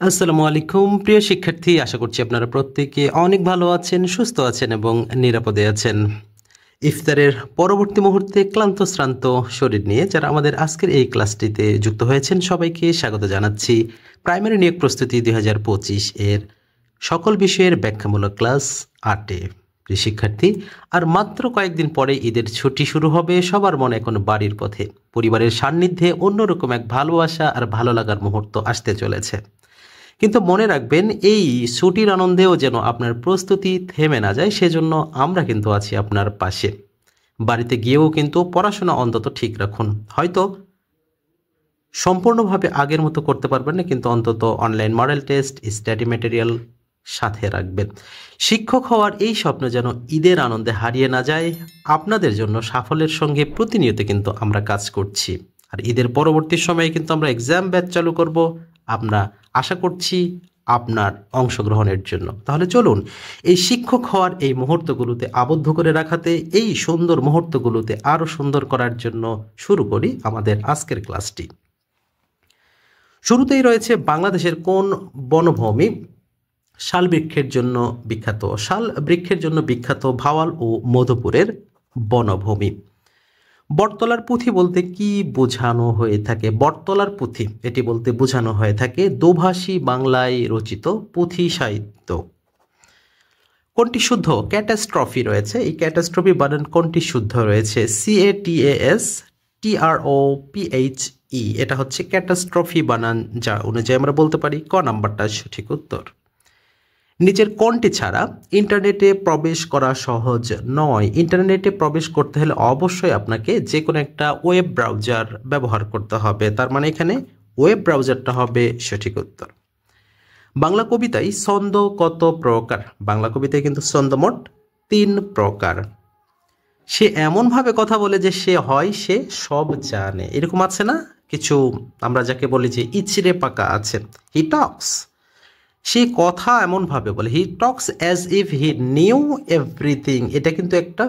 আসসালামু আলাইকুম প্রিয় শিক্ষার্থী, আশা করছি আপনারা প্রত্যেকে অনেক ভালো আছেন, সুস্থ আছেন এবং নিরাপদে আছেন। ইফতারের পরবর্তী মুহূর্তে ক্লান্ত শ্রান্ত শরীর নিয়ে যারা আমাদের আজকের এই ক্লাসটিতে যুক্ত হয়েছেন সবাইকে স্বাগত জানাচ্ছি। প্রাইমারি নিয়োগ প্রস্তুতি 2025 এর সকল বিষয়ের ব্যাখ্যামূলক ক্লাস 8-এ। প্রিয় শিক্ষার্থী, আর মাত্র কয়েকদিন পরে ঈদের ছুটি শুরু হবে। সবার মনে এখন বাড়ির পথে পরিবারের সান্নিধ্যে অন্যরকম এক ভালোবাসা আর ভালো লাগার মুহূর্ত আসতে চলেছে। কিন্তু মনে রাখবেন, এই ছুটির আনন্দেও যেন আপনার প্রস্তুতি থেমে না যায়, সেজন্য আমরা কিন্তু আছি আপনার পাশে। বাড়িতে গিয়েও কিন্তু পড়াশোনা অন্তত ঠিক রাখুন। হয়তো সম্পূর্ণভাবে আগের মতো করতে পারবেন না, কিন্তু অন্তত online model test, study material সাথে রাখবেন। শিক্ষক হওয়ার এই স্বপ্ন যেন ঈদের আনন্দে হারিয়ে না যায়। আপনাদের জন্য সাফল্যের সঙ্গে প্রতিনিয়ত কিন্তু আমরা কাজ করছি। আর ঈদের পরবর্তী সময়ে কিন্তু আমরা এক্সাম ব্যাচ চালু করব। আমরা আশা করছি আপনার অংশগ্রহণের জন্য। তাহলে চলুন এই শিক্ষক হওয়ার এই মুহূর্তগুলোতে আবদ্ধ করে রাখাতে, এই সুন্দর মুহূর্তগুলোতে আরও সুন্দর করার জন্য শুরু করি আমাদের আজকের ক্লাসটি। শুরুতেই রয়েছে বাংলাদেশের কোন বনভূমি শাল বৃক্ষের জন্য বিখ্যাত? শাল বৃক্ষের জন্য বিখ্যাত ভাওয়াল ও মধুপুরের বনভূমি। বটতলার পুঁথি বলতে কি বোঝানো হয়ে থাকে? বটতলার পুঁথি এটি বলতে বোঝানো হয়ে থাকে দোভাষী বাংলায় রচিত পুঁথি সাহিত্য। কোনটি শুদ্ধ? ক্যাটাস্ট্রফি রয়েছে। এই ক্যাটাস্ট্রফি বানান কোনটি শুদ্ধ রয়েছে? CATASTROPHE, এটা হচ্ছে ক্যাটাস্ট্রফি বানান, যা অনুযায়ী আমরা বলতে পারি ক নাম্বারটা সঠিক উত্তর। নিচের কোনটি ছাড়া ইন্টারনেটে প্রবেশ করা সহজ নয়? ইন্টারনেটে প্রবেশ করতে হলে অবশ্যই আপনাকে যে কোনো একটা ওয়েব ব্রাউজার ব্যবহার করতে হবে, তার মানে এখানে ওয়েব ব্রাউজারটা হবে সঠিক উত্তর। বাংলা কবিতায় ছন্দ কত প্রকার? বাংলা কবিতায় কিন্তু ছন্দ মোট 3 প্রকার। সে এমনভাবে কথা বলে যে সে সব জানে, এরকম আছে না কিছু, আমরা যাকে বলি যে ইচড়ে পাকা আছে। হি টক্স, সে কথা এমনভাবে বলে। He talks as if he knew everything, এটা কিন্তু একটা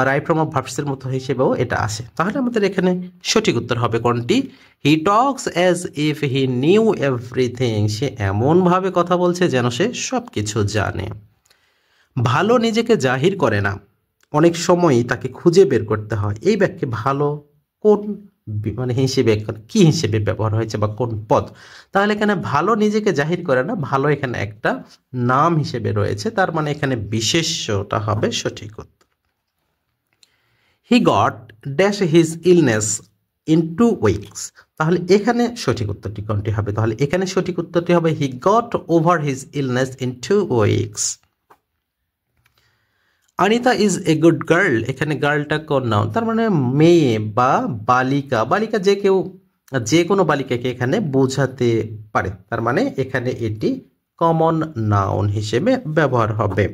রাইট ফর্ম অফ ভার্বসের মতো হিসেবেও এটা আসে। তাহলে আমাদের এখানে সঠিক উত্তর হবে কোনটি? He talks as if he knew everything, সে এমনভাবে কথা বলছে যেন সে সব কিছু জানে। ভালো নিজেকে জাহির করে না, অনেক সময়ই তাকে খুঁজে বের করতে হয়। এই বাক্যে ভালো কোন মানে হিসেবে, কি হিসেবে ব্যবহার হয়েছে বা কোন পদ? তাহলে এখানে ভালো নিজেকে জাহির করে না, ভালো এখানে একটা নাম হিসেবে রয়েছে, তার মানে এখানে বিশেষ্যটা হবে সঠিক উত্তর। He got dash his illness in 2 weeks, তাহলে এখানে সঠিক উত্তরটি কোনটি হবে? তাহলে এখানে সঠিক উত্তরটি হবে he got over his illness in 2 weeks. Anita is a good girl, এখানে গার্লটা কোন নাউন, তার মানে মেয়ে বা বালিকা। বালিকা যে কোনো বালিকাকে এখানে বোঝাতে পারে, তার মানে এখানে এটি কমন নাউন হিসেবে ব্যবহার হবে।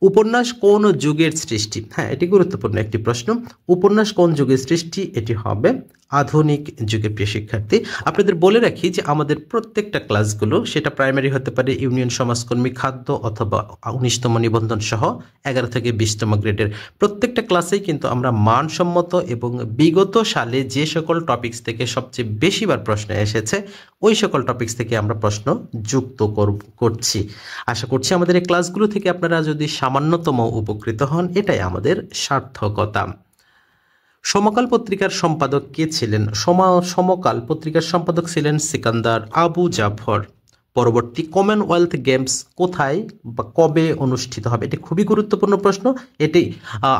উপন্যাস কোন যুগের সৃষ্টি? হ্যাঁ, এটি গুরুত্বপূর্ণ একটি প্রশ্ন। উপন্যাস কোন যুগের সৃষ্টি? এটি হবে আধুনিক যুগে। প্রিয় শিক্ষার্থী, আপনাদের বলে রাখি যে আমাদের প্রত্যেকটা ক্লাসগুলো, সেটা প্রাইমারি হতে পারে, ইউনিয়ন সমাজকর্মী, খাদ্য অথবা 19তম নিবন্ধন সহ 11 থেকে 20তম গ্রেডের প্রত্যেকটা ক্লাসেই কিন্তু আমরা মানসম্মত এবং বিগত সালে যে সকল টপিকস থেকে সবচেয়ে বেশিবার প্রশ্ন এসেছে ওই সকল টপিকস থেকে আমরা প্রশ্ন যুক্ত করছি। আশা করছি আমাদের এই ক্লাসগুলো থেকে আপনারা যদি সামান্যতম উপকৃত হন, এটাই আমাদের সার্থকতা। সমকাল পত্রিকার সম্পাদক কে ছিলেন? সমকাল পত্রিকার সম্পাদক ছিলেন সিকান্দার আবু জাফর। পরবর্তী কমনওয়েলথ গেমস কোথায় বা কবে অনুষ্ঠিত হবে? এটি খুবই গুরুত্বপূর্ণ প্রশ্ন। এটি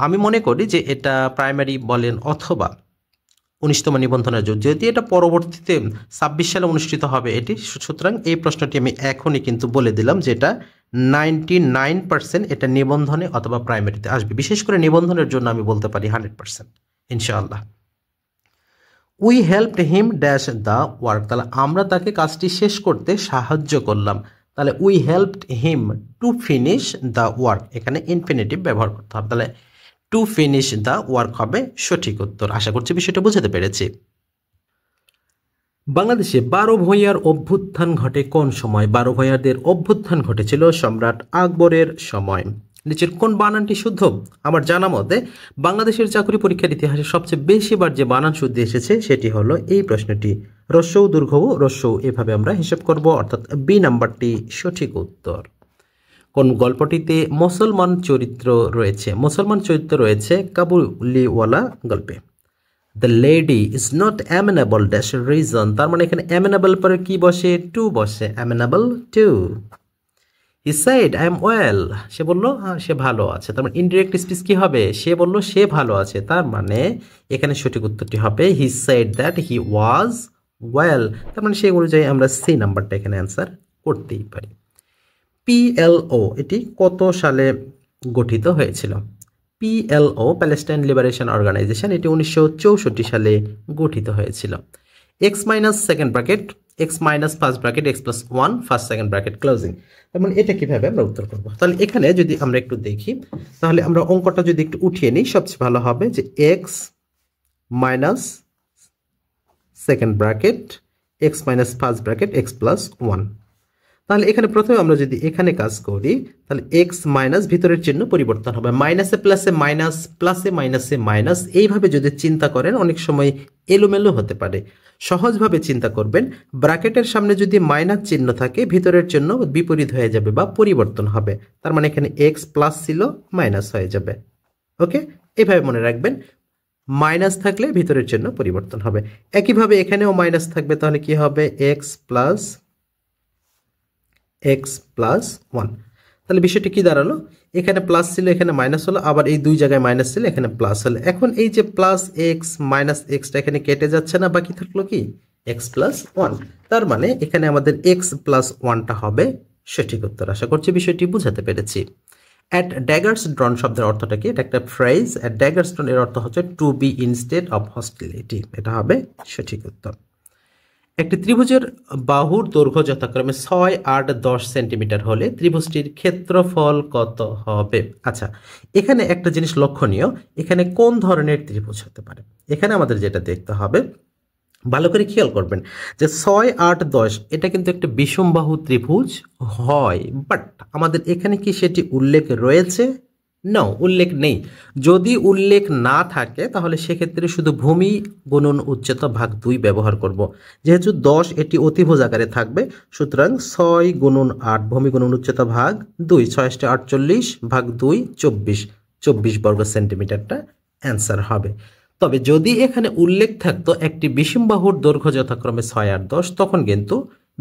আমি মনে করি যে এটা প্রাইমারি বলেন অথবা 19তম নিবন্ধনের জন্য, যদি এটা পরবর্তীতে 26 সালে অনুষ্ঠিত হবে এটি, সুতরাং এই প্রশ্নটি আমি এখনই কিন্তু বলে দিলাম যে এটা 99% এটা নিবন্ধনে অথবা প্রাইমারিতে আসবে। বিশেষ করে নিবন্ধনের জন্য আমি বলতে পারি 100% ইনশাআল্লাহ। We helped him dash the work, তাহলে আমরা তাকে কাজটি শেষ করতে সাহায্য করলাম। তাহলে we helped him to finish the work, এখানে ইনফিনিটিভ ব্যবহার করতে হবে। তাহলে টু ফিনিশ দ্য ওয়ার্ক হবে সঠিক উত্তর। আশা করছি বিষয়টা বুঝতে পেরেছি। বাংলাদেশে 12 ভূঁইয়ার অভ্যুত্থান ঘটে কোন সময়? 12 ভূঁইয়াদের অভ্যুত্থান ঘটেছিল সম্রাট আকবরের সময়। নিচের কোন বানানটি শুদ্ধ? আমার জানা মতে বাংলাদেশের চাকরি পরীক্ষার ইতিহাসে সবচেয়ে বেশিবার যে বানান শুদ্ধ এসেছে সেটি হলো এই প্রশ্নটি, রস্যৌ দীর্ঘৌ রস্যৌ, এভাবে আমরা হিসাব করব, অর্থাৎ বি নাম্বারটি সঠিক উত্তর। কোন গল্পটিতে মুসলমান চরিত্র রয়েছে কাবুলিওয়ালা গল্পে? The lady is not amenable dash reason, তার মানে এখানে অ্যামেনেবল পরে কি বসে? টু বসে, amenable to. He said I am well, সে বলল সে ভালো আছে, তার মানে ইনডিরেক্ট স্পিচ কি হবে? সে বলল সে ভালো আছে, তার মানে এখানে সঠিক উত্তরটি হবে he said that he was well, তার মানে সেই অনুযায়ী আমরা সি নাম্বারটা এখানে অ্যান্সার করতেই পারি। পিএলও এটি কত সালে গঠিত হয়েছিল? পিএলও প্যালেস্টাইন লিবারেশন অর্গানাইজেশন, এটি 1964 সালে গঠিত হয়েছিল। X minus second bracket x minus first bracket x plus one first second bracket closing, তার মানে এটা কিভাবে আমরা উত্তর করবো? তাহলে এখানে যদি আমরা একটু দেখি, তাহলে আমরা অঙ্কটা যদি একটু উঠিয়ে নিই সবচেয়ে ভালো হবে, যে x minus second bracket x minus first bracket x plus one. তাহলে এখানে প্রথমে আমরা যদি এখানে কাজ করি, তাহলে এক্স মাইনাস ভিতরের চিহ্ন পরিবর্তন হবে, মাইনাসে প্লাসে মাইনাস, প্লাসে মাইনাসে মাইনাস, এইভাবে যদি চিন্তা করেন অনেক সময় এলোমেলো হতে পারে। সহজভাবে চিন্তা করবেন, ব্র্যাকেটের সামনে যদি মাইনাস চিহ্ন থাকে ভিতরের চিহ্ন বিপরীত হয়ে যাবে বা পরিবর্তন হবে, তার মানে এখানে এক্স প্লাস ছিল মাইনাস হয়ে যাবে। ওকে, এভাবে মনে রাখবেন, মাইনাস থাকলে ভিতরের চিহ্ন পরিবর্তন হবে। একইভাবে এখানেও মাইনাস থাকবে, তাহলে কি হবে? X plus one. তাহলে বিষয়টি কি দাঁড়ালো? এখানে প্লাস ছিল এখানে মাইনাস হলো, আবার এই দুই জায়গায় মাইনাস ছিল এখানে প্লাস হলো। এখন এই যে প্লাস এক্স মাইনাস এক্সটা এখানে কেটে যাচ্ছে না, বাকি থাকলো কি? X plus one. তার মানে এখানে আমাদের এক্স প্লাস ওয়ানটা হবে সঠিক উত্তর। আশা করছি বিষয়টি বুঝাতে পেরেছি। অ্যাট ড্যাগার্স ড্রন শব্দের অর্থটা কি? এটা একটা ফ্রেজ। অ্যাট ড্যাগার্স ড্রন এর অর্থ হচ্ছে to be instead of hostility, এটা হবে সঠিক উত্তর। একটি ত্রিভুজের বাহুর দৈর্ঘ্য যথাক্রমে 6, 8, 10 সেন্টিমিটার হলে ত্রিভুজটির ক্ষেত্রফল কত হবে? আচ্ছা, এখানে একটা জিনিস লক্ষণীয়, এখানে কোন ধরনের ত্রিভুজ হতে পারে? এখানে আমাদের যেটা দেখতে হবে, ভালো করে খেয়াল করবেন যে 6, 8, 10 এটা কিন্তু একটা বিষমবাহু ত্রিভুজ হয়, বাট আমাদের এখানে কি সেটি উল্লেখ রয়েছে? না, উল্লেখ নেই। যদি উল্লেখ না থাকে তাহলে সেক্ষেত্রে শুধু ভূমি গুণন উচ্চতা ভাগ 2 ব্যবহার করব। যেহেতু 10 এটি অতিভুজ আকারে থাকবে, সুতরাং 6 গুণন 8 ভূমি গুণন উচ্চতা ভাগ 2, 6 × 48 ভাগ 2 24 বর্গ সেন্টিমিটারটা অ্যান্সার হবে। তবে যদি এখানে উল্লেখ থাকতো একটি বিষমবাহুর দৈর্ঘ্য যথাক্রমে 6, 8, 10, তখন কিন্তু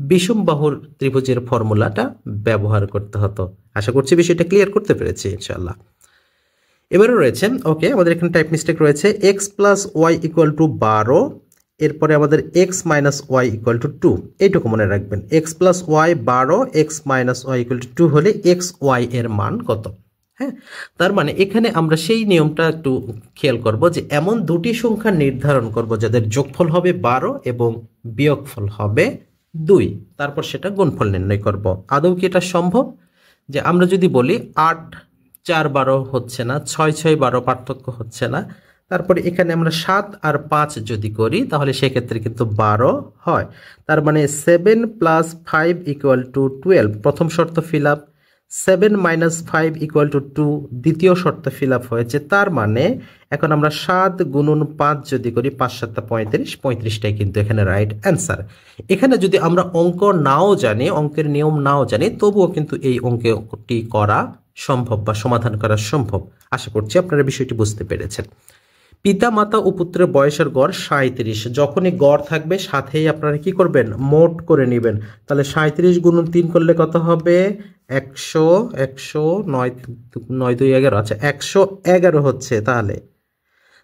বিষমবাহুর ত্রিভুজের ফর্মুলাটা ব্যবহার করতে হতো। আশা করছি বিষয়টা ক্লিয়ার করতে পেরেছি ইনশাআল্লাহ। এবারে রয়েছে, ওকে, আমাদের এখানে টাইপ মিস্টেক রয়েছে, x plus y equal to 12, এরপরে আমাদের x minus y equal to 2, এইটুকু মনে রাখবেন। X plus y 12, x minus y equal to 2 হলে এক্স ওয়াই এর মান কত? হ্যাঁ, তার মানে এখানে আমরা সেই নিয়মটা একটু খেয়াল করব যে এমন দুটি সংখ্যা নির্ধারণ করব যাদের যোগফল হবে 12 এবং বিয়োগফল হবে 2, তারপর সেটা গুণফল নির্ণয় করব। আদৌ কি এটা সম্ভব? যে আমরা যদি বলি 8, 4, 12 হচ্ছে না, 6, 6, 12 পার্থক্য হচ্ছে না, তারপরে এখানে আমরা 7 আর 5 যদি করি তাহলে সেক্ষেত্রে কিন্তু 12 হয়। তার মানে 7 + 5 = 12, প্রথম শর্ত ফিল আপ। 7 - 5 = 2, দ্বিতীয় শর্ত ফিল আপ হয়েছে। তার মানে এখন আমরা 7 × 5 যদি করি, 5 × 7 = 35, 35টাই কিন্তু এখানে রাইট অ্যান্সার। এখানে যদি আমরা অঙ্ক নাও জানি, অঙ্কের নিয়ম নাও জানি, তবুও কিন্তু এই অঙ্কটি করা সম্ভব বা সমাধান করা সম্ভব। আশা করছি আপনারা বিষয়টি বুঝতে পেরেছেন। পিতা মাতা ও পুত্রের বয়সের গড় 37, যখনই গড় থাকবে সাথেই আপনারা কি করবেন? মোট করে নেবেন। তাহলে 37 × 3 করলে কত হবে? 100, 9, 2, 11, আচ্ছা 111 হচ্ছে।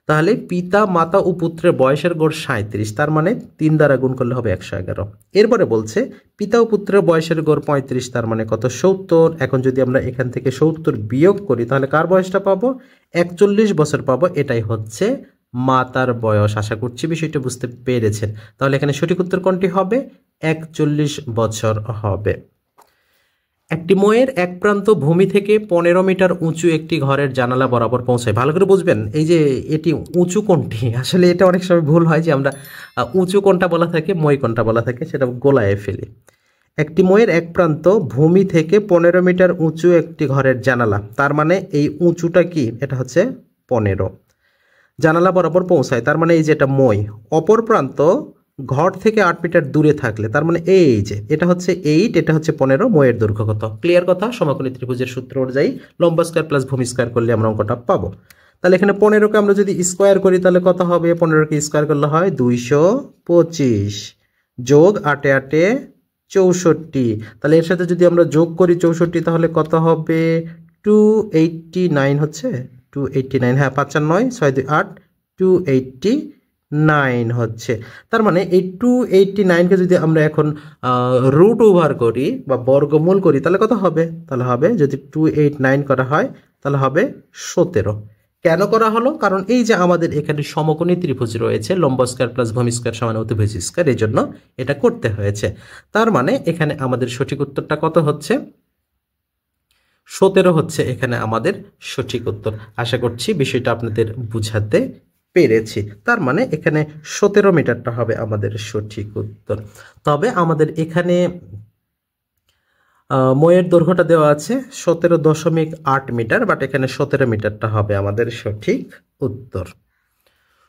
তাহলে পিতা মাতা ও পুত্রের বয়সের গড় 37, তার মানে 3 দ্বারা গুণ করলে হবে 111। এরপরে বলছে পিতা ও পুত্রের বয়সের গড় 35, তার মানে কত? 70। এখন যদি আমরা এখান থেকে 70 বিয়োগ করি তাহলে কার বয়সটা পাবো? 41 বছর পাবো। এটাই হচ্ছে মাতার বয়স। আশা করছি বিষয়টা বুঝতে পেরেছেন। তাহলে এখানে সঠিক উত্তর কোনটি হবে? 41 বছর হবে। একটি মইয়ের এক প্রান্ত ভূমি থেকে 15 মিটার উঁচু একটি ঘরের জানালা বরাবর পৌঁছায়। ভালো করে বুঝবেন, এই যে এটি উঁচু কোণটি, আসলে এটা অনেক সময় ভুল হয় যে আমরা উঁচু কোণটা বলা থাকে, মই কোণটা বলা থাকে, সেটা গোলায় ফেলি। একটি মইয়ের এক প্রান্ত ভূমি থেকে 15 মিটার উঁচু একটি ঘরের জানালা, তার মানে এই উঁচুটা কি, এটা হচ্ছে 15, জানালা বরাবর পৌঁছায়, তার মানে এই যে এটা মই, অপর প্রান্ত ঘর থেকে 8 মিটার দূরে থাকলে, তার মানে এই যে এটা হচ্ছে 8, এটা হচ্ছে 15, মইয়ের দৈর্ঘ্য কত? ক্লিয়ার কথা। সমকোণী ত্রিভুজের সূত্র অনুযায়ী লম্ব স্কয়ার প্লাস ভূমি স্কয়ার করলে আমরা অঙ্কটা পাবো। তাহলে এখানে 15কে আমরা যদি স্কয়ার করি তাহলে কত হবে? 15কে স্কয়ার করলে হয় 225 যোগ 8 8 64, তাহলে এর সাথে যদি আমরা যোগ করি 64 তাহলে কত হবে? 289 হচ্ছে 289, হ্যাঁ 5 আর 9 6 2 8, 289 হচ্ছে। তার মানে এই 289কে যদি আমরা এখন রুট ওভার করি বা বর্গমূল করি তাহলে কত হবে? তাহলে হবে, যদি 289 করা হয় তাহলে হবে 17। কেন করা হলো? কারণ এই যে আমাদের এখানে সমকোণী ত্রিভুজ রয়েছে, লম্ব স্কয়ার প্লাস ভূমি স্কয়ার সমান অতিভুজ স্কয়ার, এই জন্য এটা করতে হয়েছে। তার মানে এখানে আমাদের সঠিক উত্তরটা কত হচ্ছে? 17 হচ্ছে এখানে আমাদের সঠিক উত্তর। আশা করছি বিষয়টা আপনাদের বুঝাতে পেরেছি। তার মানে এখানে 17 মিটারটা হবে আমাদের সঠিক উত্তর। তবে আমাদের এখানে মইয়ের দৈর্ঘ্যটা দেওয়া আছে 17.8 মিটার, বাট এখানে 17 মিটারটা হবে আমাদের সঠিক উত্তর।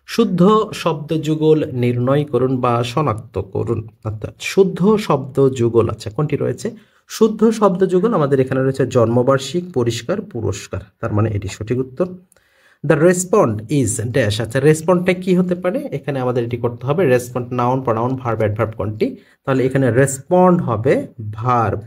শুদ্ধ শব্দ যুগল নির্ণয় করুন বা শনাক্ত করুন। অর্থাৎ শুদ্ধ শব্দ যুগল, আচ্ছা কোনটি রয়েছে? শুদ্ধ শব্দ যুগল আমাদের এখানে রয়েছে জন্মবার্ষিক, পরিষ্কার, পুরস্কার, তার মানে এটি সঠিক উত্তর। দ্য রেসপন্ড ইজ ড্যাশ, আচ্ছা রেসপন্ডটা কি হতে পারে? এখানে আমাদের এটি করতে হবে respond noun, pronoun, verb, adverb কোনটি? তাহলে এখানে রেসপন্ড হবে ভার্ব।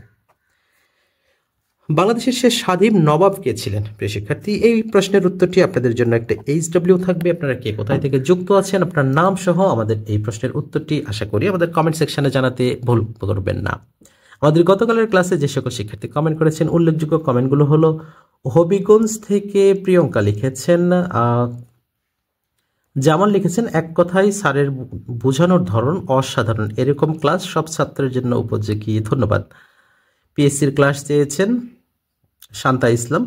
বাংলাদেশের শেষ স্বাধীন নবাব কে ছিলেন? প্রিয় শিক্ষার্থী, এই প্রশ্নের উত্তরটি আপনাদের জন্য একটা HW থাকবে। আপনারা কে কোথায় থেকে যুক্ত আছেন, আপনার নাম সহ আমাদের এই প্রশ্নের উত্তরটি আশা করি আমাদের কমেন্ট সেকশনে জানাতে ভুল করবেন না। আমাদের গতকালের ক্লাসে যে সকল শিক্ষার্থী কমেন্ট করেছেন উল্লেখযোগ্য কমেন্টগুলো হলো, হবিগঞ্জ থেকে প্রিয়ঙ্কা লিখেছেন, জামাল লিখেছেন এক কথায় স্যারের বোঝানোর ধরন অসাধারণ, এরকম ক্লাস সব ছাত্রের জন্য উপযোগী, ধন্যবাদ। পিএসসির ক্লাস চেয়েছেন শান্তা ইসলাম।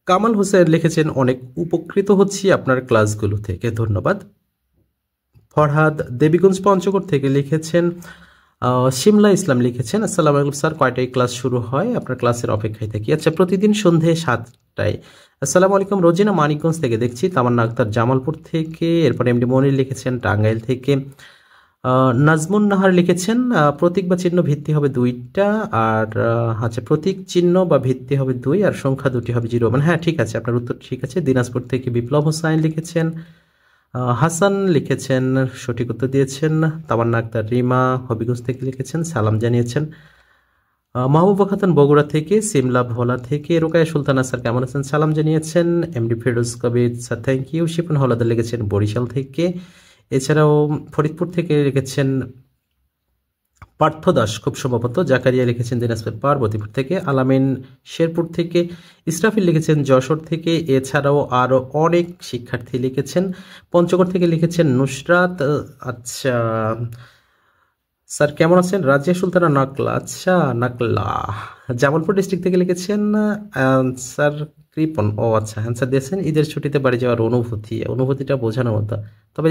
কামাল হোসেন লিখেছেন অনেক উপকৃত হচ্ছি আপনার ক্লাসগুলো থেকে, ধন্যবাদ। ফরহাদ দেবীগঞ্জ পঞ্চগড় থেকে লিখেছেন, শিমলা ইসলাম লিখেছেন আসসালামু আলাইকুম স্যার, কয়টায় ক্লাস শুরু হয়? আপনার ক্লাসের অপেক্ষায় থাকি। আচ্ছা, প্রতিদিন সন্ধে 7টায়। আসসালামু আলাইকুম। রোজিনা মানিকগঞ্জ থেকে দেখছি, তামান্না আক্তার জামালপুর থেকে, এরপর এমডি মনির লিখেছেন টাঙ্গাইল থেকে, নাজমুন নাহার লিখেছেন প্রতীক বা চিহ্ন ভিত্তি হবে 2টা, আর আচ্ছা প্রতীক চিহ্ন বা ভিত্তি হবে 2 আর সংখ্যা 2টি হবে 0 মানে, হ্যাঁ ঠিক আছে, আপনার উত্তর ঠিক আছে। দিনাজপুর থেকে বিপ্লব হোসাইন লিখেছেন, হাসান লিখেছেন সঠিক উত্তর দিয়েছেন। তামান্না আক্তার রিমা হবিগঞ্জ থেকে লিখেছেন, সালাম জানিয়েছেন। মাহবুবা খাতুন বগুড়া থেকে, সিমলা ভোলা থেকে, রোকায়া সুলতানা স্যার কেমন আছেন, সালাম জানিয়েছেন। MD Firoz Kabir sir thank you. Shipon Holadar লিখেছেন বরিশাল থেকে, এছাড়াও ফরিদপুর থেকে লিখেছেন পার্থ দাস খুব সম্ভবত, জাকারিয়া লিখেছেন দিনাজপুর পার্বতীপুর থেকে, আলামিন শেরপুর থেকে, ইসরাফিল লিখেছেন যশোর থেকে, এছাড়াও আরও অনেক শিক্ষার্থী লিখেছেন। পঞ্চগড় থেকে লিখেছেন নুসরাত, আচ্ছা স্যার কেমন আছেন, রাজিয়া সুলতানা নাকলা, আচ্ছা নাকলা। জামালপুর ডিস্ট্রিক্ট থেকে লিখেছেন স্যার কৃপন, ও আচ্ছা অ্যান্সার দিয়েছেন ঈদের ছুটিতে বাড়ি যাওয়ার অনুভূতিটা বোঝানোর মতো, তবে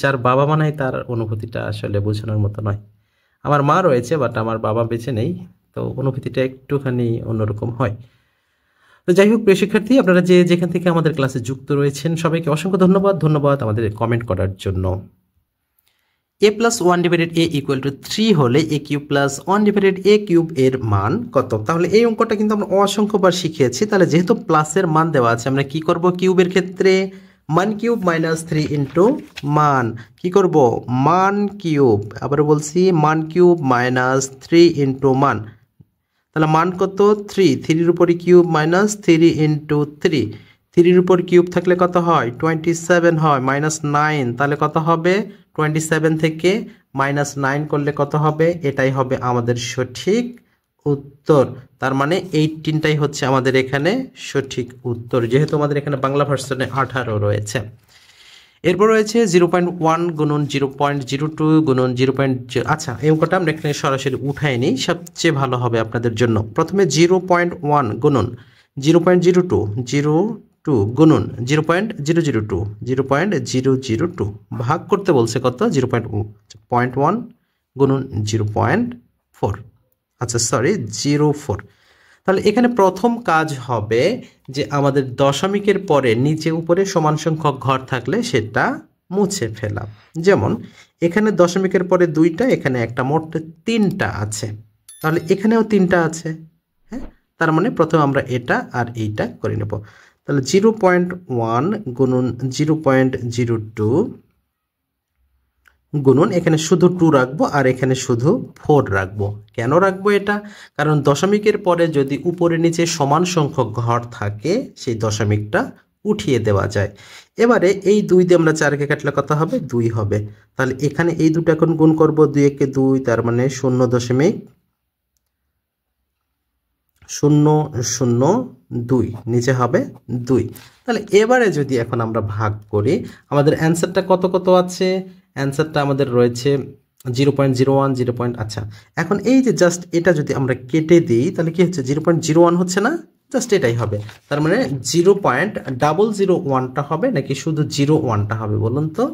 যার বাবা মা নাই তার অনুভূতিটা আসলে বোঝানোর মতো নয়। আমার মা রয়েছে বাট আমার বাবা বেঁচে নেই, তো অনুভূতিটা একটুখানি অন্যরকম হয়। তো যাই হোক প্রিয় শিক্ষার্থী, আপনারা যে যেখান থেকে আমাদের ক্লাসে যুক্ত রয়েছেন সবাইকে অসংখ্য ধন্যবাদ আমাদের কমেন্ট করার জন্য। a plus 1 divided a equal to 3 হলে a cube plus 1 divided a cube এর মান কত? তাহলে এই অঙ্কটা কিন্তু আমরা অসংখ্যবার শিখিয়েছি। তাহলে যেহেতু প্লাসের মান দেওয়া আছে, আমরা কি করব? কিউবের ক্ষেত্রে মান কিউব মাইনাস 3 ইন্টু মান, কি করব? মান কিউব, আবার বলছি মান কিউব মাইনাস 3 ইন্টু মান। তাহলে মান কত? 3, 3-র উপরে কিউব মাইনাস 3 ইন্টু 3, 3-র উপর কিউব থাকলে কত হয়? 27 হয়, মাইনাস 9, তাহলে কত হবে? 27 থেকে মাইনাস 9 করলে কত হবে? এটাই হবে আমাদের সঠিক উত্তর। তার মানে 18টাই হচ্ছে আমাদের এখানে সঠিক উত্তর, যেহেতু আমাদের এখানে বাংলা ভার্সনে 18 রয়েছে। এরপর রয়েছে 0.1 গুণন 0.02 গুণন 0. আচ্ছা, এই অঙ্কটা আমরা এখানে সরাসরি উঠাই নিই, সবচেয়ে ভালো হবে আপনাদের জন্য। প্রথমে 0.1 গুণন 0.02 গুণন 0.002 ভাগ করতে বলছে কত? 0.1 গুণন 0.2 4, আচ্ছা সরি 0.4। তাহলে এখানে প্রথম কাজ হবে যে আমাদের দশমিকের পরে নিচে উপরে সমান সংখ্যক ঘর থাকলে সেটা মুছে ফেলা। যেমন এখানে দশমিকের পরে 2টা, এখানে একটা, মোট 3টা আছে, তাহলে এখানেও 3টা আছে। হ্যাঁ, তার মানে প্রথমে আমরা এটা আর এইটা করে নেব। তাহলে 0.1 গুণন 0.02 গুণন এখানে শুধু 2 রাখবো আর এখানে শুধু 4 রাখবো। কেন রাখবো এটা? কারণ দশমিকের পরে যদি উপরে নিচে সমান সংখ্যক ঘর থাকে সেই দশমিকটা উঠিয়ে দেওয়া যায়। এবারে এই 2 দিয়ে আমরা 4কে কাটলে কত হবে? 2 হবে। তাহলে এখানে এই দুটো এখন গুণ করব, 2 একে 2, তার মানে 0.002, নিচে হবে 2। তাহলে এবারে যদি এখন আমরা ভাগ করি, আমাদের অ্যান্সারটা কত কত আছে? অ্যান্সারটা আমাদের রয়েছে 0.01, 0. আচ্ছা, এখন এই যে জাস্ট এটা যদি আমরা কেটে দিই তাহলে কি হচ্ছে? 0.01 হচ্ছে না, জাস্ট এটাই হবে। তার মানে 0.001টা হবে নাকি শুধু 01টা হবে বলুন তো?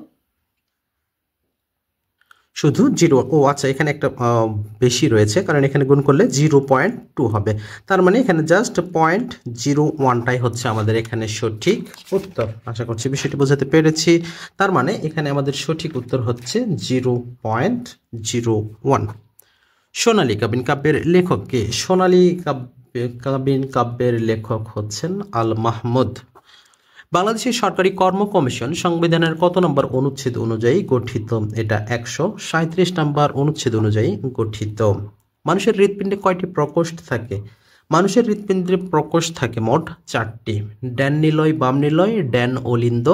শুধু 0। ও আচ্ছা, এখানে একটা বেশি রয়েছে, কারণ এখানে গুণ করলে 0.2 হবে। তার মানে এখানে জাস্ট 0.01টাই হচ্ছে আমাদের এখানে সঠিক উত্তর। আশা করছি বিষয়টি বোঝাতে পেরেছি। তার মানে এখানে আমাদের সঠিক উত্তর হচ্ছে 0.01। সোনালী কাবিন কাব্যের লেখক কে? সোনালী কাবিন কাব্যের লেখক হচ্ছেন আল মাহমুদ। বাংলাদেশের সরকারি কর্ম কমিশন সংবিধানের কত নম্বর অনুচ্ছেদ অনুযায়ী গঠিত? এটা 137 নম্বর অনুচ্ছেদ অনুযায়ী গঠিত। মানুষের হৃৎপিণ্ডে কয়টি প্রকোষ্ঠ থাকে? মানুষের হৃৎপিণ্ডে প্রকোষ্ঠ থাকে মোট 4টি। ড্যান নিলয়, বাম নিলয়, ড্যান অলিন্দ,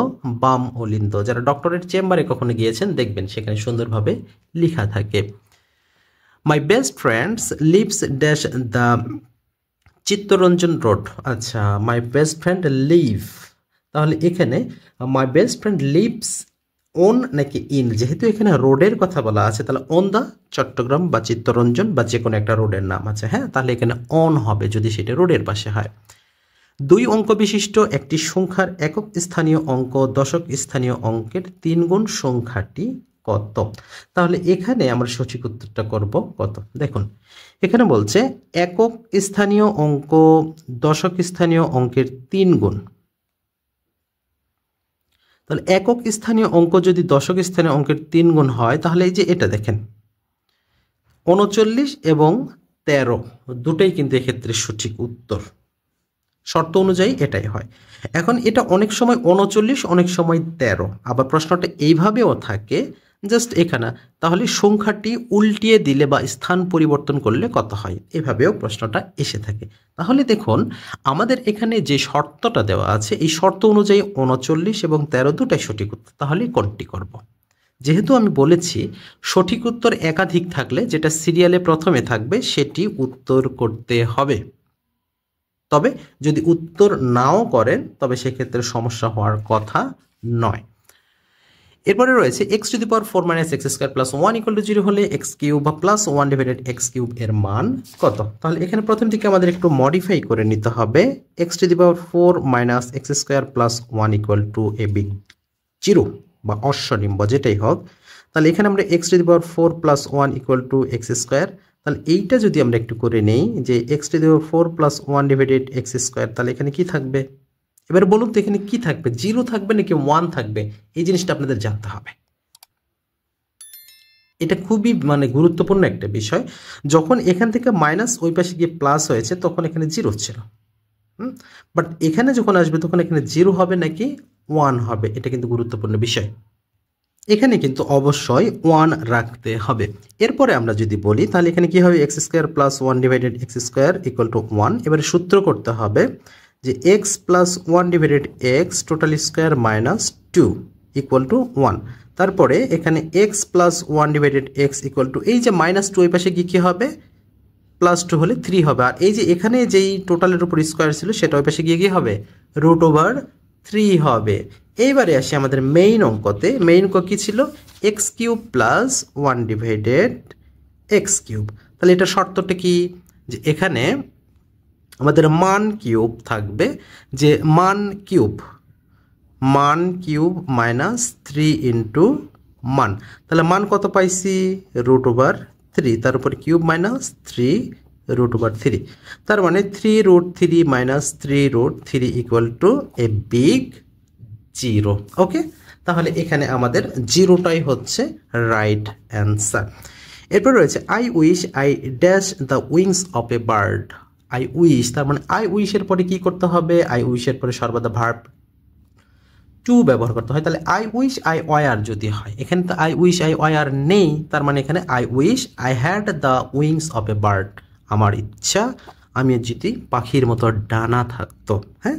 বাম অলিন্দ। যারা ডক্টরের চেম্বারে কখনো গিয়েছেন দেখবেন সেখানে সুন্দরভাবে লেখা থাকে। My best friends lives dash the Chittaranjan road. আচ্ছা, মাই বেস্ট ফ্রেন্ড লিভ, তাহলে এখানে my best friend leaves on নাকি ইন? যেহেতু এখানে রোডের কথা বলা আছে তাহলে অন দ্য চট্টগ্রাম বা চিত্তরঞ্জন বা যে কোনো একটা রোডের নাম আছে। হ্যাঁ, তাহলে এখানে অন হবে যদি সেটা রোডের পাশে হয়। 2 অঙ্ক বিশিষ্ট একটি সংখ্যার একক স্থানীয় অঙ্ক দশক স্থানীয় অঙ্কের 3 গুণ সংখ্যাটি কত? তাহলে এখানে আমরা সঠিক উত্তরটা করব কত? দেখুন এখানে বলছে একক স্থানীয় অঙ্ক দশক স্থানীয় অঙ্কের 3 গুণ। তাহলে একক স্থানীয় অঙ্ক যদি দশক স্থানীয় অঙ্কের 3 গুণ হয় তাহলে এই যে এটা দেখেন 39 এবং 13 দুটোই কিন্তু এক্ষেত্রে সঠিক উত্তর। শর্ত অনুযায়ী এটাই হয়। এখন এটা অনেক সময় 39, অনেক সময় 13, আবার প্রশ্নটা এইভাবেও থাকে জাস্ট এখানে, তাহলে সংখ্যাটি উল্টিয়ে দিলে বা স্থান পরিবর্তন করলে কত হয়, এভাবেও প্রশ্নটা এসে থাকে। তাহলে দেখুন আমাদের এখানে যে শর্তটা দেওয়া আছে এই শর্ত অনুযায়ী 39 এবং 13 দুটাই সঠিক উত্তর। তাহলে কোনটি করব? যেহেতু আমি বলেছি সঠিক উত্তর একাধিক থাকলে যেটা সিরিয়ালে প্রথমে থাকবে সেটি উত্তর করতে হবে। তবে যদি উত্তর নাও করেন তবে সেক্ষেত্রে সমস্যা হওয়ার কথা নয়। এরপরে রয়েছে x⁴ - x² + 1 = 0 হলে x³ বা +1/x³ এর মান কত? তাহলে এখানে প্রথম থেকে আমাদের একটু মডিফাই করে নিতে হবে। x⁴ - x² + 1 = a big 0 বা অশ্বনিম্ব যেটাই হোক। তাহলে এখানে আমরা x⁴ + 1 = x²। তাহলে এইটা যদি আমরা একটু করে নেই যে x⁴ + 1/x², তাহলে এখানে কি থাকবে? এবার বলুন তো এখানে কি থাকবে? 0 থাকবে নাকি 1 থাকবে? এই জিনিসটা আপনাদের জানতে হবে। এটা খুবই গুরুত্বপূর্ণ একটা বিষয়। যখন এখান থেকে মাইনাস ওই পাশে গিয়ে প্লাস হয়েছে তখন এখানে 0 ছিল, বাট এখানে যখন আসবে তখন এখানে 0 হবে নাকি 1 হবে, এটা কিন্তু গুরুত্বপূর্ণ বিষয়। এখানে কিন্তু অবশ্যই 1 রাখতে হবে। এরপরে আমরা যদি বলি তাহলে এখানে কি হবে? x² + 1/x² = 1। এবারে সূত্র করতে হবে যে x + 1/x টোটাল স্কয়ার - 2 = 1। তারপরে এখানে x + 1/x = এই যে -2 ওই পাশে গিয়ে কি হবে? +2 হলে 3 হবে। আর এই যে এখানে যেই টোটালের উপর স্কয়ার ছিল সেটা ওই পাশে গিয়ে কি হবে? √3 হবে। এইবারে আসি আমাদের মেইন অঙ্কতে। মেইন অঙ্ক কি ছিল? x³ + 1/x³। তাহলে এটা শর্তটা কি? যে এখানে আমাদের মান কিউব থাকবে, যে মান কিউব -3 * মান। তাহলে মান কত পাইছি? √3 3, তার উপর কিউব মাইনাস 3√3, তার মানে 3√3 minus 3√3 equal to a big 0। ওকে, তাহলে এখানে আমাদের 0টাই হচ্ছে রাইট অ্যান্সার। এরপর রয়েছে I wish I dash the wings of a bird. I wish, তার মানে আই উইশের পরে কি করতে হবে? আই উইশের পরে সর্বদা ভার্ব টু ব্যবহার করতে হয়। তাহলে আই উইশ আই ওয়ার যদি হয়, এখানে তো আই উইশ আই ওয়ার নেই, তার মানে এখানে I wish I had the wings of a bird. আমার ইচ্ছা আমি যদি পাখির মতো ডানা থাকতো। হ্যাঁ,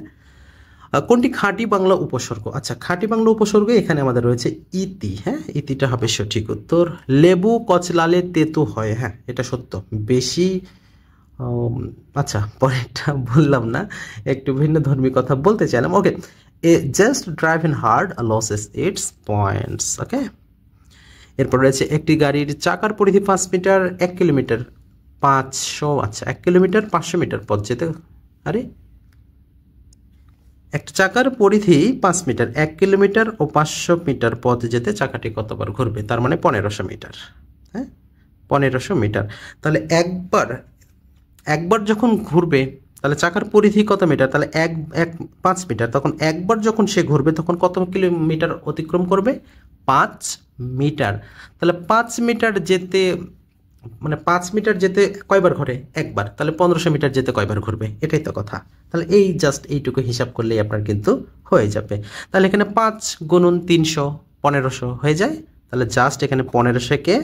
কোনটি খাঁটি বাংলা উপসর্গ? আচ্ছা, খাঁটি বাংলা উপসর্গ এখানে আমাদের রয়েছে ইতি। হ্যাঁ, ইতিটা হবে সঠিক উত্তর। লেবু কচলালে তেতো হয়, হ্যাঁ এটা সত্য। বেশি আচ্ছা, পরেরটা বললাম না, একটু ভিন্ন ধর্মী কথা বলতে চাইলাম। Okay, a just drive in hard losses its points. Okay, এরপর রয়েছে একটি গাড়ির চাকার পরিধি 5 মিটার, 1 কিলোমিটার 500, আচ্ছা 1 কিলোমিটার 500 মিটার পথ যেতে, আরে একটা চাকার পরিধি 5 মিটার, 1 কিলোমিটার ও 500 মিটার পথ যেতে চাকাটি কতবার ঘুরবে? তার মানে 1500 মিটার। হ্যাঁ, 1500 মিটার। তাহলে একবার যখন ঘুরবে, তাহলে চাকার পরিধি কত মিটার? তাহলে 5 মিটার, তখন একবার যখন সে ঘুরবে তখন কত কিলোমিটার অতিক্রম করবে? 5 মিটার। তাহলে 5 মিটার যেতে, মানে 5 মিটার যেতে কয়বার ঘোরে? একবার। তাহলে 1500 মিটার যেতে কয়বার ঘুরবে? এটাই তো কথা। তাহলে এই জাস্ট এইটুকু হিসাব করলেই আপনার কিন্তু হয়ে যাবে। তাহলে এখানে 5 গুণন 300 1500 হয়ে যায়। তাহলে জাস্ট এখানে 1500-কে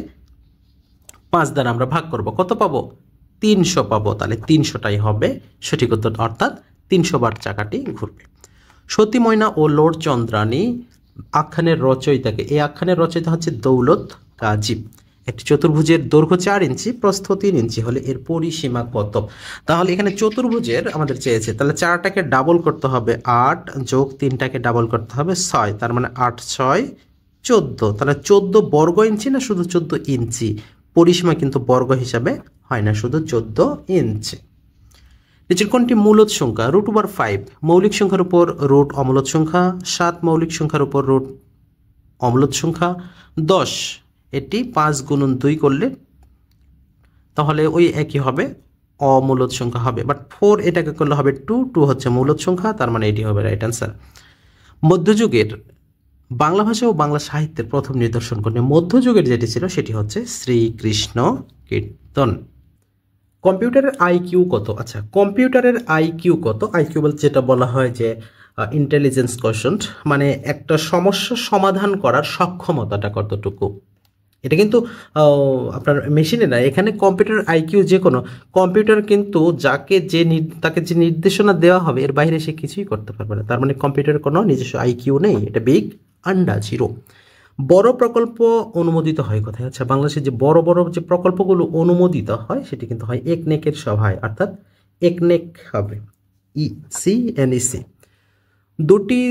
5 দ্বারা আমরা ভাগ করব, কত পাবো? 300 পাবো। তাহলে 300টাই হবে সঠিক উত্তর, অর্থাৎ 300 বার চাকাটি ঘুরবে। সতী ময়না ও লর্ড চন্দ্রানী আখ্যানের রচয়িতাকে? এই আখ্যানের রচয়িতা হচ্ছে দৌলত কাজী। একটি চতুর্ভুজের দৈর্ঘ্য 4 ইঞ্চি, প্রস্থ 3 ইঞ্চি হলে এর পরিসীমা কত? তাহলে এখানে চতুর্ভুজের আমাদের চেয়েছে, তাহলে 4টাকে ডাবল করতে হবে 8, যোগ 3টাকে ডাবল করতে হবে 6, তার মানে 8 6 14। তাহলে 14 বর্গ ইঞ্চি না শুধু 14 ইঞ্চি? পরিসীমা কিন্তু বর্গ হিসাবে হয় না, শুধু 14 ইঞ্চি। নিচের কোনটি মূলদ সংখ্যা? √5 মৌলিক সংখ্যার উপর রুট অমূলদ সংখ্যা, 7 মৌলিক সংখ্যার উপর রুট অমূলদ সংখ্যা, 10 এটি 5 গুণন 2 করলে তাহলে ওই একই হবে, অমূলদ সংখ্যা হবে। বাট 4 এটাকে করলে হবে 2 হচ্ছে মূলদ সংখ্যা, তার মানে এটি হবে রাইট অ্যান্সার। মধ্যযুগের বাংলা ভাষা ও বাংলা সাহিত্যের প্রথম নিদর্শন কোনটি? মধ্যযুগের যেটি ছিল সেটি হচ্ছে শ্রীকৃষ্ণ কীর্তন। কম্পিউটারের আইকিউ কত? আচ্ছা, কম্পিউটারের আইকিউ কত? আইকিউ বলতে যেটা বলা হয় যে ইন্টেলিজেন্স কোয়েশ্চেন্ট, মানে একটা সমস্যা সমাধান করার সক্ষমতাটা কতটুকু। এটা কিন্তু আপনার মেশিনে না, এখানে কম্পিউটার আইকিউ যে কোনো কম্পিউটার কিন্তু তাকে যে নির্দেশনা দেওয়া হবে এর বাইরে সে কিছুই করতে পারবে না। তার মানে কম্পিউটারের কোনো নিজস্ব আইকিউ নেই, এটা বিগ আন্ডা 0। বড় প্রকল্প অনুমোদিত হয় কোথায়? আচ্ছা, বাংলাদেশে যে বড় বড় যে প্রকল্পগুলো অনুমোদিত হয় সেটি কিন্তু হয় একনেকের সভায়, অর্থাৎ একনেক হবে ECNEC। দুটি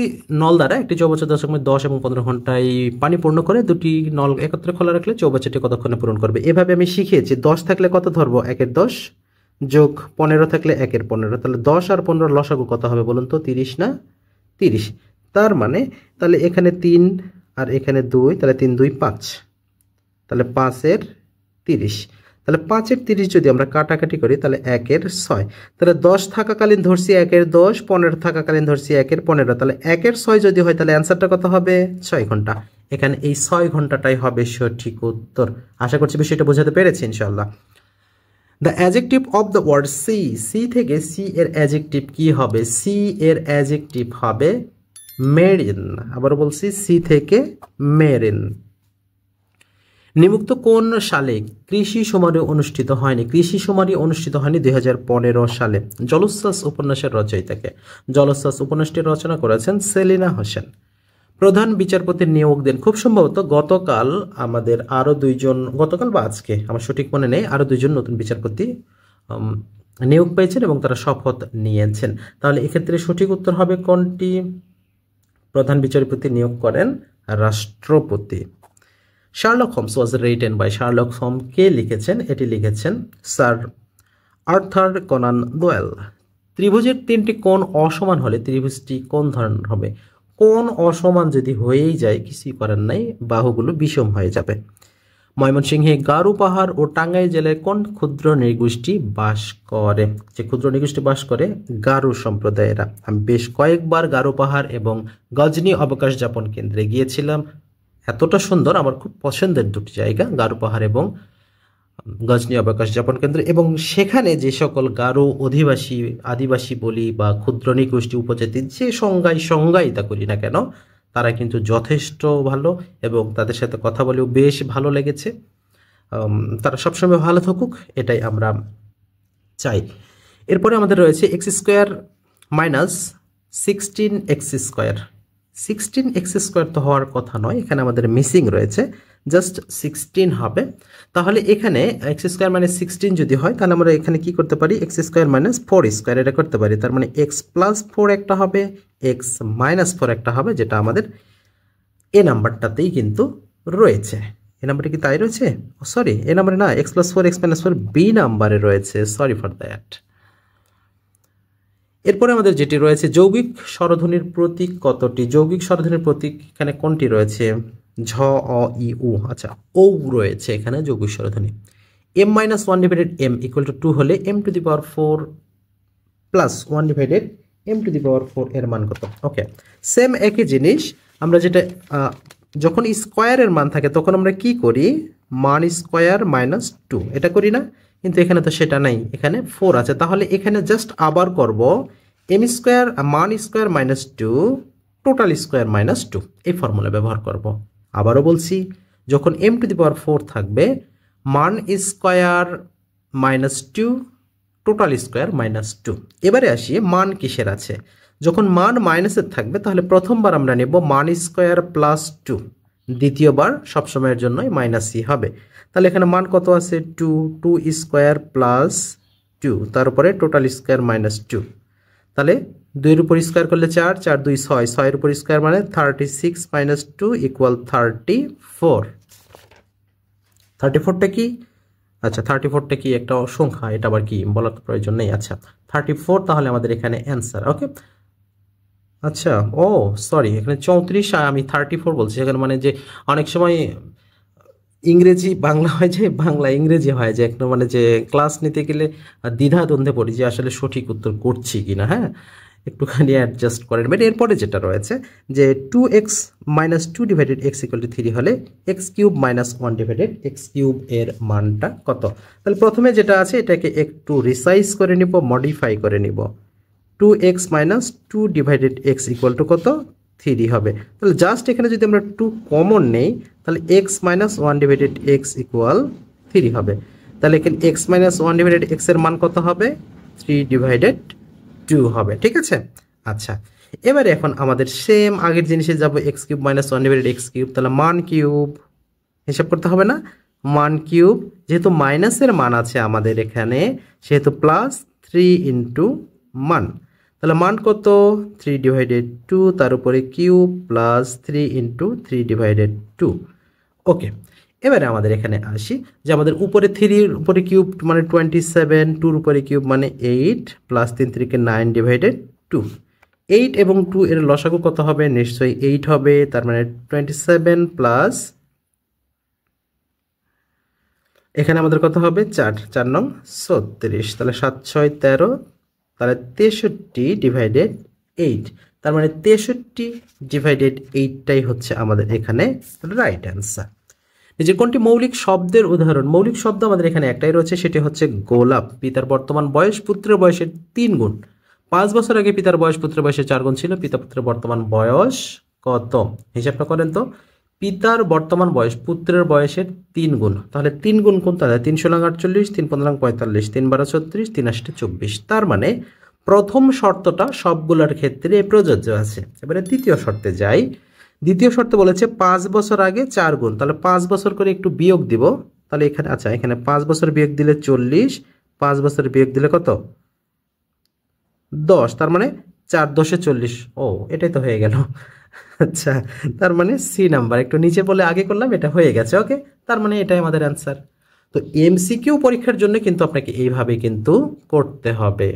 নল দ্বারা একটি চৌবাচ্চা 10 এবং 15 ঘন্টায় পানি পূর্ণ করে, দুটি নল একত্রে খোলা রাখলে চৌবাচ্চাটি কতক্ষণে পূরণ করবে? এভাবে আমি শিখিয়েছি। 10 থাকলে কত ধরবো? 1 10 যোগ 15 থাকলে 1 15, তাহলে 10 আর 15 লসাগু কত হবে বলুন তো? 30 না? 30। তার মানে তাহলে এখানে 3 আর এখানে 2, তাহলে 3 2 5, তাহলে 5 30। তাহলে 5 30 যদি আমরা কাটাকাটি করি তাহলে 1 6, তাহলে 10 থাকাকালীন ধরছি 1 10, 15 থাকাকালীন ধরছি 1 15, তাহলে 1 6 যদি হয় তাহলে অ্যান্সারটা কত হবে? 6 ঘন্টা। এখানে এই 6 ঘন্টাটাই হবে সঠিক উত্তর। আশা করছি বিষয়টা বোঝাতে পেরেছি ইনশাআল্লাহ। The adjective of the word sea, sea থেকে সি এর অ্যাডজেক্টিভ কি হবে? সি এর অ্যাডজেক্টিভ হবে মেরিন। আবার বলছি, সি থেকে মেরিন। নিম্নোক্ত কোন সালে কৃষি সমারোহ অনুষ্ঠিত হয়নি? কৃষি সমারোহ অনুষ্ঠিত হয়নি 2015 সালে। জলোচ্ছ্বাস উপন্যাসের রচয়িতাকে? জলোচ্ছ্বাস উপন্যাসটি রচনা করেছেন সেলিনা হোসেন। প্রধান বিচারপতির নিয়োগ দেন? খুব সম্ভবত গতকাল আমাদের আরও 2 জন, গতকাল বা আজকে আমার সঠিক মনে নেই, আরও 2 জন নতুন বিচারপতি নিয়োগ পেয়েছেন এবং তারা শপথ নিয়েছেন। তাহলে এক্ষেত্রে সঠিক উত্তর হবে কোনটি? প্রধান বিচারপতি নিয়োগ করেন রাষ্ট্রপতি। Sherlock Holmes was written by, Sherlock Holmes কে লিখেছেন? এটি লিখেছেন স্যার আর্থার কোনান ডয়েল। ত্রিভুজের 3টি কোণ অসমান হলে ত্রিভুজটি কোন ধরনের হবে? কোণ অসমান যদি হয়েই যায় কিছুই করার নাই, বাহুগুলো বিষম হয়ে যাবে। ময়মনসিংহে গারো পাহাড় ও টাঙ্গাইল জেলায় কোন ক্ষুদ্র নৃগোষ্ঠী বাস করে? যে ক্ষুদ্র নৃগোষ্ঠী বাস করে গারো সম্প্রদায়েরা। আমি বেশ কয়েকবার গারো পাহাড় এবং গজনী অবকাশ যাপন কেন্দ্রে গিয়েছিলাম। এতটা সুন্দর, আমার খুব পছন্দের দুটি জায়গা, গারো পাহাড় এবং গজনী অবকাশ যাপন কেন্দ্র। এবং সেখানে যে সকল গারো অধিবাসী, আদিবাসী বলি বা ক্ষুদ্র নৃগোষ্ঠী উপজাতি যে সংজ্ঞায়িতা করি না কেন, তারা কিন্তু যথেষ্ট ভালো এবং তাদের সাথে কথা বলেও বেশ ভালো লেগেছে। তারা সবসময় ভালো থাকুক, এটাই আমরা চাই। এরপরে আমাদের রয়েছে x square minus 16x²। 16x² তো হওয়ার কথা নয়, এখানে আমাদের মিসিং রয়েছে, জাস্ট 16 হবে। তাহলে এখানে x² - 16 যদি হয়, তাহলে আমরা এখানে কি করতে পারি, x² - 4² এটা করতে পারি। তার মানে x + 4 একটা হবে, x - 4 একটা হবে, যেটা আমাদের এ নাম্বারটাতেই কিন্তু রয়েছে। এ নাম্বারে কি তাই রয়েছে? সরি, এ নাম্বারে না, x + 4 x - 4 বি নাম্বারে রয়েছে, সরি ফর দ্যাট। এরপরে আমাদের যেটি রয়েছে, যৌগিক স্বরধ্বনির প্রতীক কতটি? যৌগিক স্বরধ্বনির প্রতীক এখানে কোনটি রয়েছে? ঝ, অ, ই, উ। আচ্ছা, ও রয়েছে এখানে যৌগিক স্বরধ্বনি। m - 1/m = 2 হলে m⁴ + 1/m⁴ এর মান কত? ওকে, সেম একই জিনিস। আমরা যেটা যখন স্কোয়ারের মান থাকে তখন আমরা কি করি, মান স্কোয়ার - 2 এটা করি না, কিন্তু এখানে তো সেটা নাই, এখানে 4 আছে। তাহলে এখানে জাস্ট আবার করব m² মান স্কোয়ার -2 টোটাল স্কোয়ার -2, এই ফর্মুলা ব্যবহার করব। আবারও বলছি, যখন m⁴ থাকবে, মান স্কোয়ার -2 টোটাল স্কোয়ার -2। এবারে আসি, মান কিসের আছে? যখন মান মাইনাসের থাকবে, তাহলে প্রথমবার আমরা নেব মান স্কোয়ার +2, দ্বিতীয়বার সবসময়ের জন্যই -ই হবে। তাহলে এখানে মান কত আছে? 2 স্কোয়ার +2, তার উপরে টোটাল স্কোয়ার -2। তাহলে 2-এর উপর স্কোয়ার করলে 4, 4 2 6, 6-এর উপর স্কোয়ার মানে 36 - 2 = 34। 34টা কি? আচ্ছা, 34টা কি একটা সংখ্যা, এটা আবার কি বলার তো প্রয়োজন নেই। আচ্ছা, 34 তাহলে আমাদের এখানে অ্যান্সার। ওকে, আচ্ছা, ও সরি, এখানে 34, আমি 34 বলছি। এখানে মানে যে অনেক সময় ইংরেজি বাংলা হয় যায়, বাংলা ইংরেজি হয় যে একটা, মানে যে ক্লাস নিতে গেলে দ্বিধাদ্বন্দ্বে পড়ি যে আসলে সঠিক উত্তর করছি কিনা। হ্যাঁ, একটুখানি অ্যাডজাস্ট করেন। বাট এরপরে যেটা রয়েছে যে 2x - 2/x = 3 হলে x³ - 1/x³ এর মানটা কত? তাহলে প্রথমে যেটা আছে এটাকে একটু রিসাইজ করে নিব, মডিফাই করে নিব। 2x - 2/x = কত? 3 হবে। তাহলে জাস্ট এখানে যদি আমরা 2 কমন নেই, তাহলে x - 1/x = 3 হবে। তাহলে এখানে x - 1/x এর মান কত হবে? 3/2 হবে। ঠিক আছে? আচ্ছা, এবারে এখন আমাদের সেম আগের জিনিসে যাব, x³ - 1/x³। তাহলে মান কিউব হিসাব করতে হবে না? মান কিউব, যেহেতু মাইনাসের মান আছে আমাদের এখানে, সেহেতু +3 × মান। তাহলে মান কত? 3/2, তার উপরে কিউব +3 × 3/2। ওকে, এবারে আমাদের এখানে আসি যে আমাদের উপরে 3-র উপরে কিউব মানে 27, 2-র উপরে কিউব মানে 8, +3 × 3 = 9/2। 8 এবং 2 এর লসাগু কত হবে? নিশ্চয়ই 8 হবে। তার মানে 27 প্লাস এখানে আমাদের কত হবে? 4 নং 36। তাহলে 7 6 13, তাহলে 63/8। তার মানে 63/8টাই হচ্ছে আমাদের এখানে রাইট অ্যান্সার। যে কোনটি মৌলিক শব্দের উদাহরণ? মৌলিক শব্দ আমাদের এখানে একটাই রয়েছে, সেটি হচ্ছে গোলাপ। পিতার বর্তমান বয়স পুত্রের বয়সের 3 গুণ। 5 বছর আগে পিতার বয়স পুত্রের বয়সের 4 গুণ ছিল। পিতা পুত্রের বর্তমান বয়স কত? হিসাবটা করেন তো। পিতার বর্তমান বয়স পুত্রের বয়সের 3 গুণ, তাহলে 3 গুণ কোন? তাহলে 3 × 48, 3 × 15 45, 3 × 12 36, 3 × 8 24। তার মানে প্রথম শর্তটা সবগুলোর ক্ষেত্রে প্রযোজ্য আছে। এবারে দ্বিতীয় শর্তে যাই। দ্বিতীয় শর্তে বলেছে 5 বছর আগে 4 গুণ, তাহলে 5 বছর করে একটু বিয়োগ দিব। তাহলে এখানে আচ্ছা, এখানে 5 বছর বিয়োগ দিলে 40, 5 বছর বিয়োগ দিলে কত? 10। তার মানে 4 × 10 = 40। ও, এটাই তো হয়ে গেল। আচ্ছা, তার মানে সি নাম্বার, একটু নিচে বলে আগে করলাম, এটা হয়ে গেছে। ওকে, তার মানে এটাই আমাদের অ্যান্সার। তো এমসিকিউ পরীক্ষার জন্য কিন্তু আপনাকে এইভাবে কিন্তু করতে হবে।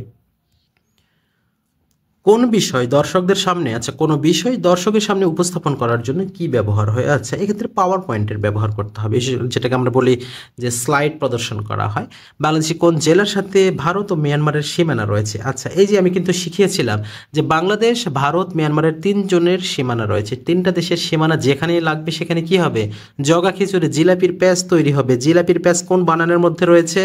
কোন বিষয় দর্শকদের সামনে, আচ্ছা কোনো বিষয় দর্শকের সামনে উপস্থাপন করার জন্য কি ব্যবহার হয়, আচ্ছা এক্ষেত্রে পাওয়ার পয়েন্টের ব্যবহার করতে হবে, যেটাকে আমরা বলি যে স্লাইড প্রদর্শন করা হয়। বাংলাদেশে কোন জেলার সাথে ভারত ও মিয়ানমারের সীমানা রয়েছে, আচ্ছা এই যে আমি কিন্তু শিখিয়েছিলাম যে বাংলাদেশ, ভারত, মিয়ানমারের 3 জনের সীমানা রয়েছে। 3টা দেশের সীমানা যেখানেই লাগবে সেখানে কি হবে, জগা খিচুড়ি জিলাপির প্যাঁচ তৈরি হবে। জিলাপির প্যাঁচ কোন বানানের মধ্যে রয়েছে,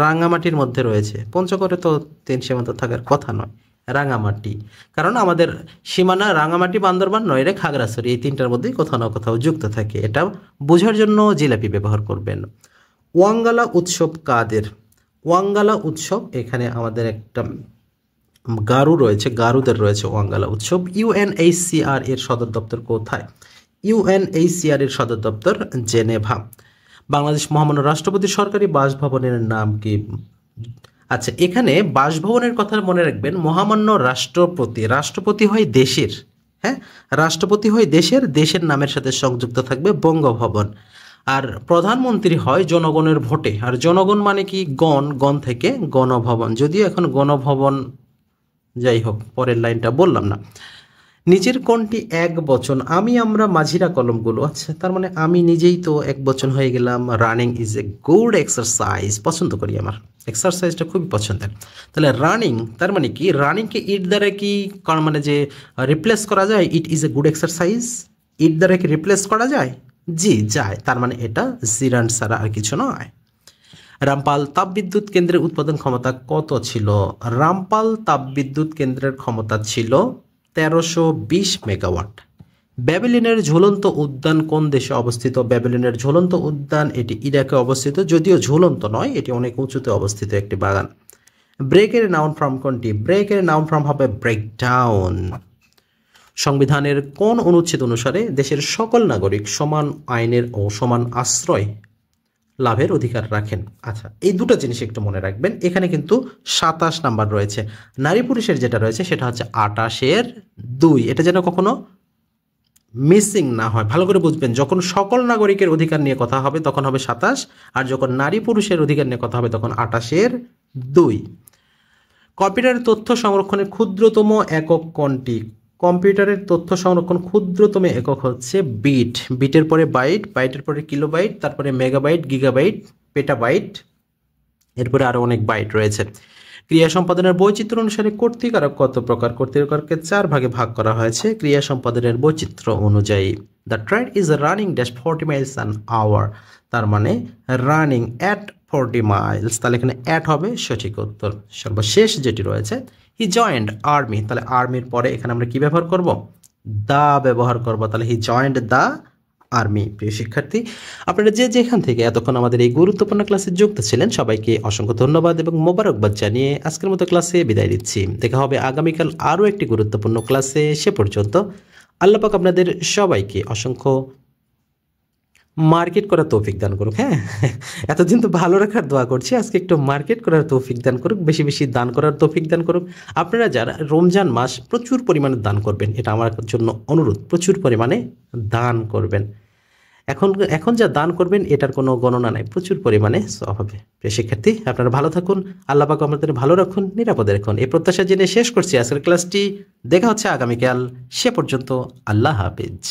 রাঙামাটির মধ্যে রয়েছে। পঞ্চগড়ে তো 3 সীমান্ত থাকার কথা নয়, রাঙামাটি, কারণ আমাদের সীমানা রাঙামাটি, বান্দরবান, নয়রে, খাগড়াছড়ি, এই 3টার মধ্যেই কোথাও না কোথাও যুক্ত থাকে। এটা বোঝার জন্য জিলাপি ব্যবহার করবেন। ওয়াঙ্গালা উৎসব কাদের, ওয়াঙ্গালা উৎসব এখানে আমাদের একটা গারু রয়েছে, গারুদের রয়েছে ওয়াঙ্গালা উৎসব। ইউএনএইচসিআর এর সদর দপ্তর কোথায়, ইউএনএইচসিআর এর সদর দপ্তর জেনেভা। বাংলাদেশ মহামান্য রাষ্ট্রপতির সরকারি বাসভবনের নাম কি, আচ্ছা এখানে বাসভবনের কথা মনে রাখবেন, মহামান্য রাষ্ট্রপতি, রাষ্ট্রপতি হয় দেশের, হ্যাঁ রাষ্ট্রপতি হয় দেশের, দেশের নামের সাথে সংযুক্ত থাকবে বঙ্গভবন। আর প্রধানমন্ত্রী হয় জনগণের ভোটে, আর জনগণ মানে কি গণ, গণ থেকে গণভবন, যদিও এখন গণভবন, যাই হোক পরের লাইনটা বললাম না। নিচের কোনটি এক বচন, আমি, আমরা, মাঝিরা, কলমগুলো, আচ্ছা তার মানে আমি নিজেই তো এক বচন হয়ে গেলাম। Running is a good exercise, পছন্দ করি, আমার এক্সারসাইজটা খুবই পছন্দের। তাহলে রানিং তার মানে কি, রানিংকে ইট দ্বারা কি মানে যে রিপ্লেস করা যায়, it is a good exercise, it দ্বারা কি রিপ্লেস করা যায়, জি যায়, তার মানে এটা জিরান্ড ছাড়া আর কিছু নয়। রামপাল তাপবিদ্যুৎ কেন্দ্রের উৎপাদন ক্ষমতা কত ছিল, রামপাল তাপবিদ্যুৎ কেন্দ্রের ক্ষমতা ছিল 1320 মেগাওয়াট। ব্যাবিলনের ঝুলন্ত উদ্যান কোন দেশে অবস্থিত, ব্যাবিলনের ঝুলন্ত উদ্যান এটি ইরাকে অবস্থিত, যদিও ঝুলন্ত নয়, এটি অনেক উঁচুতে অবস্থিত একটি বাগান। ব্রেকের নাউন ফর্ম কোনটি, ব্রেকের নাউন ফর্ম হবে ব্রেকডাউন। সংবিধানের কোন অনুচ্ছেদ অনুসারে দেশের সকল নাগরিক সমান আইনের ও সমান আশ্রয় লাভের অধিকার রাখেন, আচ্ছা এই দুটো জিনিস একটু মনে রাখবেন। এখানে কিন্তু 27 নাম্বার রয়েছে, নারী পুরুষের যেটা রয়েছে সেটা হচ্ছে 28-2, এটা যেন কখনো মিসিং না হয়, ভালো করে বুঝবেন। যখন সকল নাগরিকের অধিকার নিয়ে কথা হবে তখন হবে 27, আর যখন নারী পুরুষের অধিকার নিয়ে কথা হবে তখন 28-2। কম্পিউটারের তথ্য সংরক্ষণের ক্ষুদ্রতম একক কোনটি, কম্পিউটারের তথ্য সংরক্ষণ ক্ষুদ্রতম একক হচ্ছে বিট, বিটের পরে বাইট, বাইটের পরে কিলোবাইট, তারপরে মেগাবাইট, গিগাবাইট, পেটাবাইট, এরপরে আরও অনেক বাইট রয়েছে। ক্রিয়া সম্পাদনের বৈচিত্র্য অনুসারে কর্তৃকারক কত প্রকার, কর্তৃকারককে 4 ভাগে ভাগ করা হয়েছে ক্রিয়া সম্পাদনের বৈচিত্র্য অনুযায়ী। The train is running dash 40 miles an hour, তার মানে রানিং অ্যাট 40 মাইলস, তাহলে এখানে অ্যাট হবে সঠিক উত্তর। সর্বশেষ যেটি রয়েছে হি জয়েন্ট আর্মি, তাহলে আর্মির পরে এখানে আমরা কি ব্যবহার করব, দা ব্যবহার করব, তাহলে হি জয়েন্ট দা আর্মি। প্রিয় শিক্ষার্থী, আপনারা যে যেখান থেকে এতক্ষণ আমাদের এই গুরুত্বপূর্ণ ক্লাসে যুক্ত ছিলেন সবাইকে অসংখ্য ধন্যবাদ এবং মোবারকবাদ জানিয়ে আজকের মতো ক্লাসে বিদায় দিচ্ছি। দেখা হবে আগামীকাল আরও একটি গুরুত্বপূর্ণ ক্লাসে, সে পর্যন্ত আল্লাহ পাক আপনাদের সবাইকে অসংখ্য মার্কেট করার তৌফিক দান করুক। হ্যাঁ, এতদিন তো ভালো রাখার দোয়া করছি, আজকে একটু মার্কেট করার তৌফিক দান করুক, বেশি বেশি দান করার তৌফিক দান করুক। আপনারা যারা রমজান মাস প্রচুর পরিমাণে দান করবেন, এটা আমার জন্য অনুরোধ, প্রচুর পরিমাণে দান করবেন। এখন যা দান করবেন এটার কোনো গণনা নাই, প্রচুর পরিমাণে সওয়াব হবে। প্রিয় শিক্ষার্থী, আপনারা ভালো থাকুন, আল্লাহ পাক আমাদের ভালো রাখুন, নিরাপদে রাখুন, এই প্রত্যাশা জেনে শেষ করছি আজকের ক্লাসটি। দেখা হচ্ছে আগামীকাল, সে পর্যন্ত আল্লাহ হাফেজ।